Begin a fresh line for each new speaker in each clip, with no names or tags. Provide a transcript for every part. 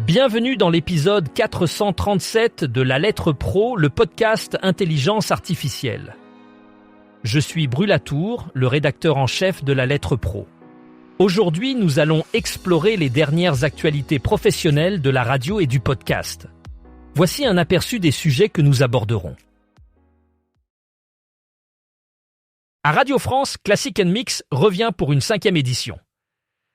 Bienvenue dans l'épisode 437 de La Lettre Pro, le podcast Intelligence Artificielle. Je suis Brulatour, le rédacteur en chef de La Lettre Pro. Aujourd'hui, nous allons explorer les dernières actualités professionnelles de la radio et du podcast. Voici un aperçu des sujets que nous aborderons. À Radio France, Classic & Mix revient pour une 5e édition.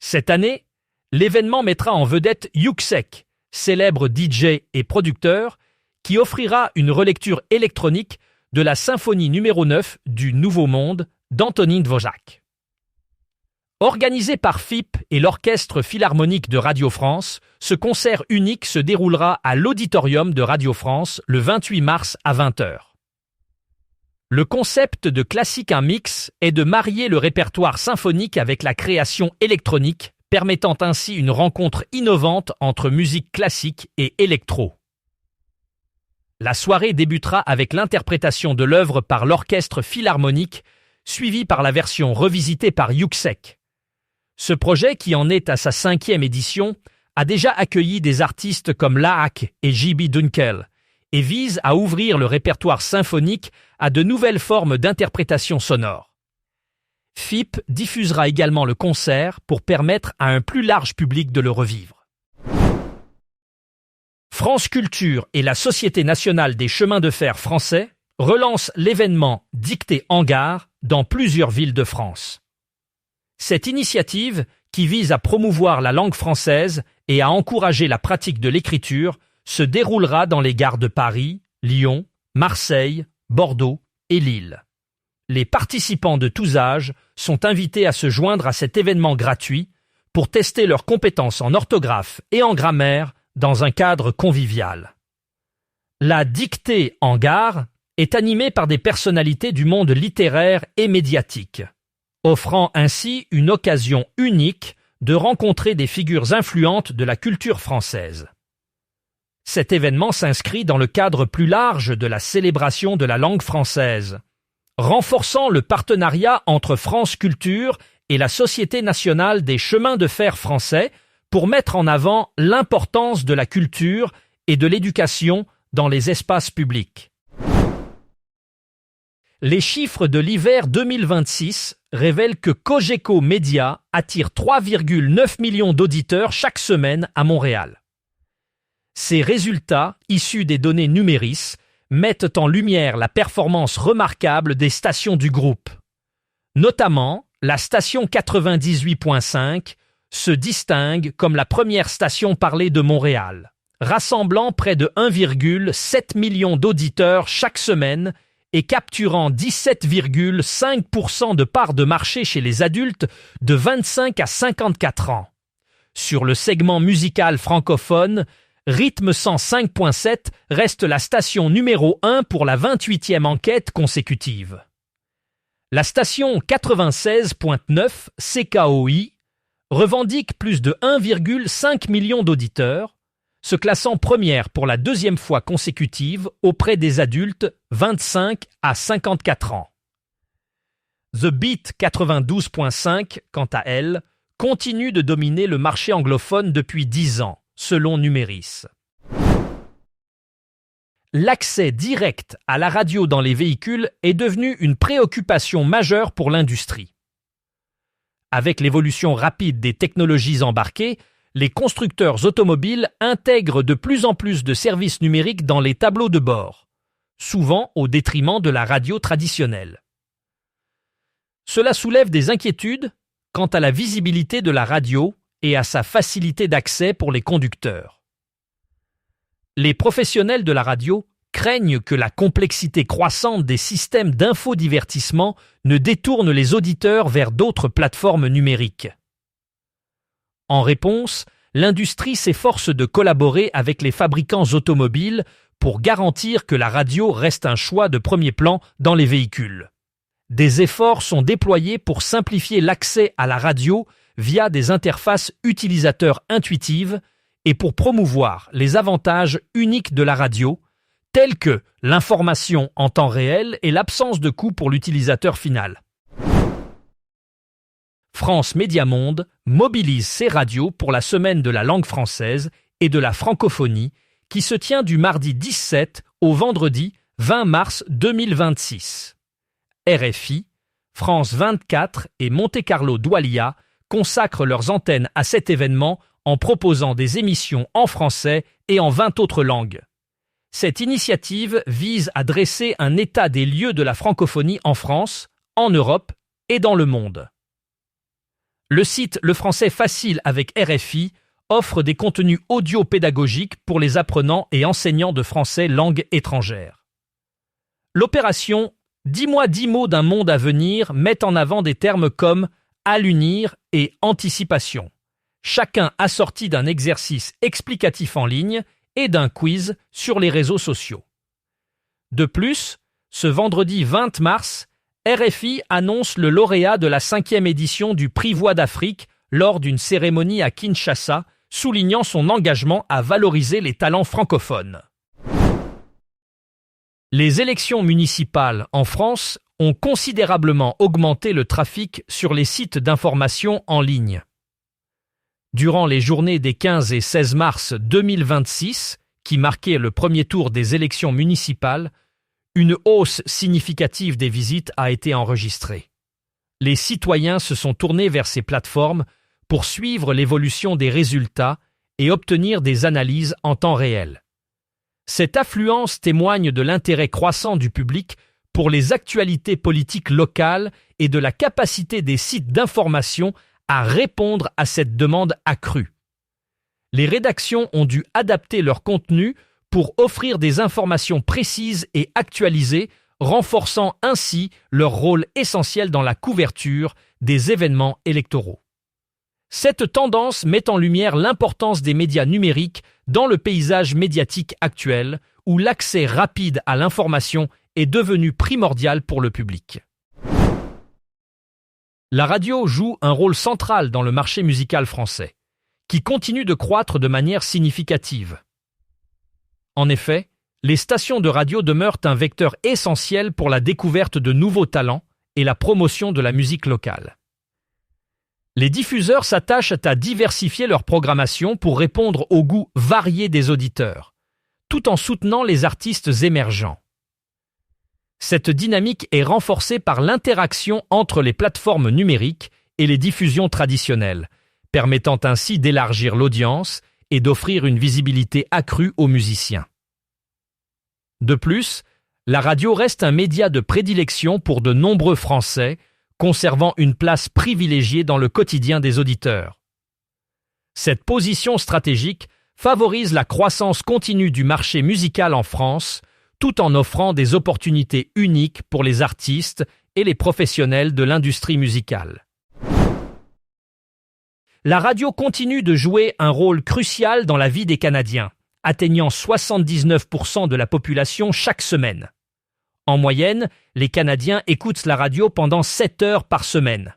Cette année, l'événement mettra en vedette Yuksek, célèbre DJ et producteur, qui offrira une relecture électronique de la symphonie numéro 9 du Nouveau Monde d'Antonín Dvořák. Organisé par FIP et l'Orchestre Philharmonique de Radio France, ce concert unique se déroulera à l'Auditorium de Radio France le 28 mars à 20h. Le concept de Classic & Mix est de marier le répertoire symphonique avec la création électronique, permettant ainsi une rencontre innovante entre musique classique et électro. La soirée débutera avec l'interprétation de l'œuvre par l'Orchestre Philharmonique, suivie par la version revisitée par Yuksek. Ce projet, qui en est à sa 5e édition, a déjà accueilli des artistes comme Laak et J.B. Dunkel et vise à ouvrir le répertoire symphonique à de nouvelles formes d'interprétation sonore. FIP diffusera également le concert pour permettre à un plus large public de le revivre. France Culture et la Société nationale des chemins de fer français relancent l'événement Dictée Hangar dans plusieurs villes de France. Cette initiative, qui vise à promouvoir la langue française et à encourager la pratique de l'écriture, se déroulera dans les gares de Paris, Lyon, Marseille, Bordeaux et Lille. Les participants de tous âges sont invités à se joindre à cet événement gratuit pour tester leurs compétences en orthographe et en grammaire dans un cadre convivial. La Dictée Hangar est animée par des personnalités du monde littéraire et médiatique, offrant ainsi une occasion unique de rencontrer des figures influentes de la culture française. Cet événement s'inscrit dans le cadre plus large de la célébration de la langue française, renforçant le partenariat entre France Culture et la Société nationale des chemins de fer français pour mettre en avant l'importance de la culture et de l'éducation dans les espaces publics. Les chiffres de l'hiver 2026 révèlent que Cogeco Média attire 3,9 millions d'auditeurs chaque semaine à Montréal. Ces résultats, issus des données Numéris, mettent en lumière la performance remarquable des stations du groupe. Notamment, la station 98.5 se distingue comme la première station parlée de Montréal, rassemblant près de 1,7 million d'auditeurs chaque semaine et capturant 17,5% de part de marché chez les adultes de 25 à 54 ans. Sur le segment musical francophone, Rythme 105.7 reste la station numéro 1 pour la 28e enquête consécutive. La station 96.9 CKOI revendique plus de 1,5 million d'auditeurs, se classant première pour la 2e fois consécutive auprès des adultes 25 à 54 ans. The Beat 92.5, quant à elle, continue de dominer le marché anglophone depuis 10 ans. Selon Numéris. L'accès direct à la radio dans les véhicules est devenu une préoccupation majeure pour l'industrie. Avec l'évolution rapide des technologies embarquées, les constructeurs automobiles intègrent de plus en plus de services numériques dans les tableaux de bord, souvent au détriment de la radio traditionnelle. Cela soulève des inquiétudes quant à la visibilité de la radio et à sa facilité d'accès pour les conducteurs. Les professionnels de la radio craignent que la complexité croissante des systèmes d'infodivertissement ne détourne les auditeurs vers d'autres plateformes numériques. En réponse, l'industrie s'efforce de collaborer avec les fabricants automobiles pour garantir que la radio reste un choix de premier plan dans les véhicules. Des efforts sont déployés pour simplifier l'accès à la radio via des interfaces utilisateurs intuitives et pour promouvoir les avantages uniques de la radio, tels que l'information en temps réel et l'absence de coût pour l'utilisateur final. France Média Monde mobilise ses radios pour la semaine de la langue française et de la francophonie qui se tient du mardi 17 au vendredi 20 mars 2026. RFI, France 24 et Monte-Carlo Doualiya consacrent leurs antennes à cet événement en proposant des émissions en français et en 20 autres langues. Cette initiative vise à dresser un état des lieux de la francophonie en France, en Europe et dans le monde. Le site Le Français Facile avec RFI offre des contenus audio pédagogiques pour les apprenants et enseignants de français langue étrangère. L'opération « Dis-moi 10 mots d'un monde à venir » met en avant des termes comme « à l'unir » et « anticipation », chacun assorti d'un exercice explicatif en ligne et d'un quiz sur les réseaux sociaux. De plus, ce vendredi 20 mars, RFI annonce le lauréat de la 5e édition du Prix Voix d'Afrique lors d'une cérémonie à Kinshasa, soulignant son engagement à valoriser les talents francophones. Les élections municipales en France ont considérablement augmenté le trafic sur les sites d'information en ligne. Durant les journées des 15 et 16 mars 2026, qui marquaient le premier tour des élections municipales, une hausse significative des visites a été enregistrée. Les citoyens se sont tournés vers ces plateformes pour suivre l'évolution des résultats et obtenir des analyses en temps réel. Cette affluence témoigne de l'intérêt croissant du public pour les actualités politiques locales et de la capacité des sites d'information à répondre à cette demande accrue. Les rédactions ont dû adapter leur contenu pour offrir des informations précises et actualisées, renforçant ainsi leur rôle essentiel dans la couverture des événements électoraux. Cette tendance met en lumière l'importance des médias numériques dans le paysage médiatique actuel, où l'accès rapide à l'information est devenu primordial pour le public. La radio joue un rôle central dans le marché musical français, qui continue de croître de manière significative. En effet, les stations de radio demeurent un vecteur essentiel pour la découverte de nouveaux talents et la promotion de la musique locale. Les diffuseurs s'attachent à diversifier leur programmation pour répondre aux goûts variés des auditeurs, tout en soutenant les artistes émergents. Cette dynamique est renforcée par l'interaction entre les plateformes numériques et les diffusions traditionnelles, permettant ainsi d'élargir l'audience et d'offrir une visibilité accrue aux musiciens. De plus, la radio reste un média de prédilection pour de nombreux Français, conservant une place privilégiée dans le quotidien des auditeurs. Cette position stratégique favorise la croissance continue du marché musical en France, tout en offrant des opportunités uniques pour les artistes et les professionnels de l'industrie musicale. La radio continue de jouer un rôle crucial dans la vie des Canadiens, atteignant 79% de la population chaque semaine. En moyenne, les Canadiens écoutent la radio pendant 7 heures par semaine.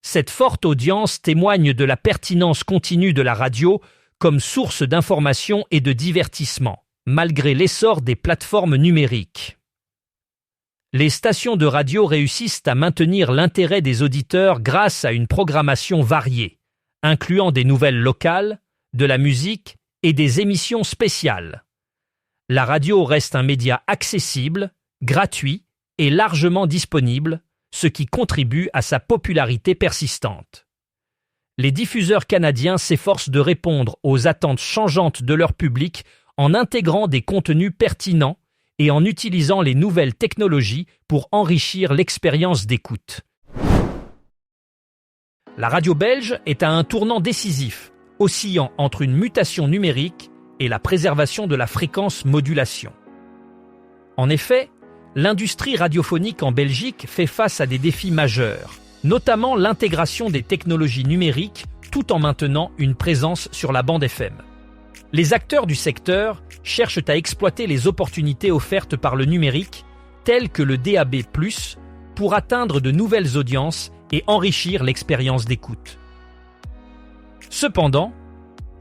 Cette forte audience témoigne de la pertinence continue de la radio comme source d'information et de divertissement, malgré l'essor des plateformes numériques. Les stations de radio réussissent à maintenir l'intérêt des auditeurs grâce à une programmation variée, incluant des nouvelles locales, de la musique et des émissions spéciales. La radio reste un média accessible, gratuit et largement disponible, ce qui contribue à sa popularité persistante. Les diffuseurs canadiens s'efforcent de répondre aux attentes changeantes de leur public en intégrant des contenus pertinents et en utilisant les nouvelles technologies pour enrichir l'expérience d'écoute. La radio belge est à un tournant décisif, oscillant entre une mutation numérique et la préservation de la fréquence modulation. En effet, l'industrie radiophonique en Belgique fait face à des défis majeurs, notamment l'intégration des technologies numériques tout en maintenant une présence sur la bande FM. Les acteurs du secteur cherchent à exploiter les opportunités offertes par le numérique, telles que le DAB+, pour atteindre de nouvelles audiences et enrichir l'expérience d'écoute. Cependant,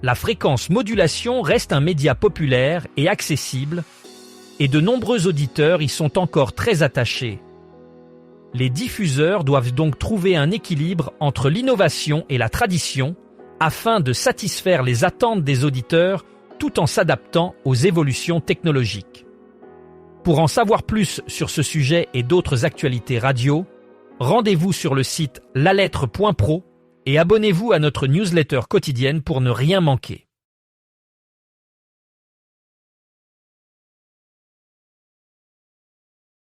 la fréquence modulation reste un média populaire et accessible, et de nombreux auditeurs y sont encore très attachés. Les diffuseurs doivent donc trouver un équilibre entre l'innovation et la tradition, afin de satisfaire les attentes des auditeurs tout en s'adaptant aux évolutions technologiques. Pour en savoir plus sur ce sujet et d'autres actualités radio, rendez-vous sur le site lalettre.pro et abonnez-vous à notre newsletter quotidienne pour ne rien manquer.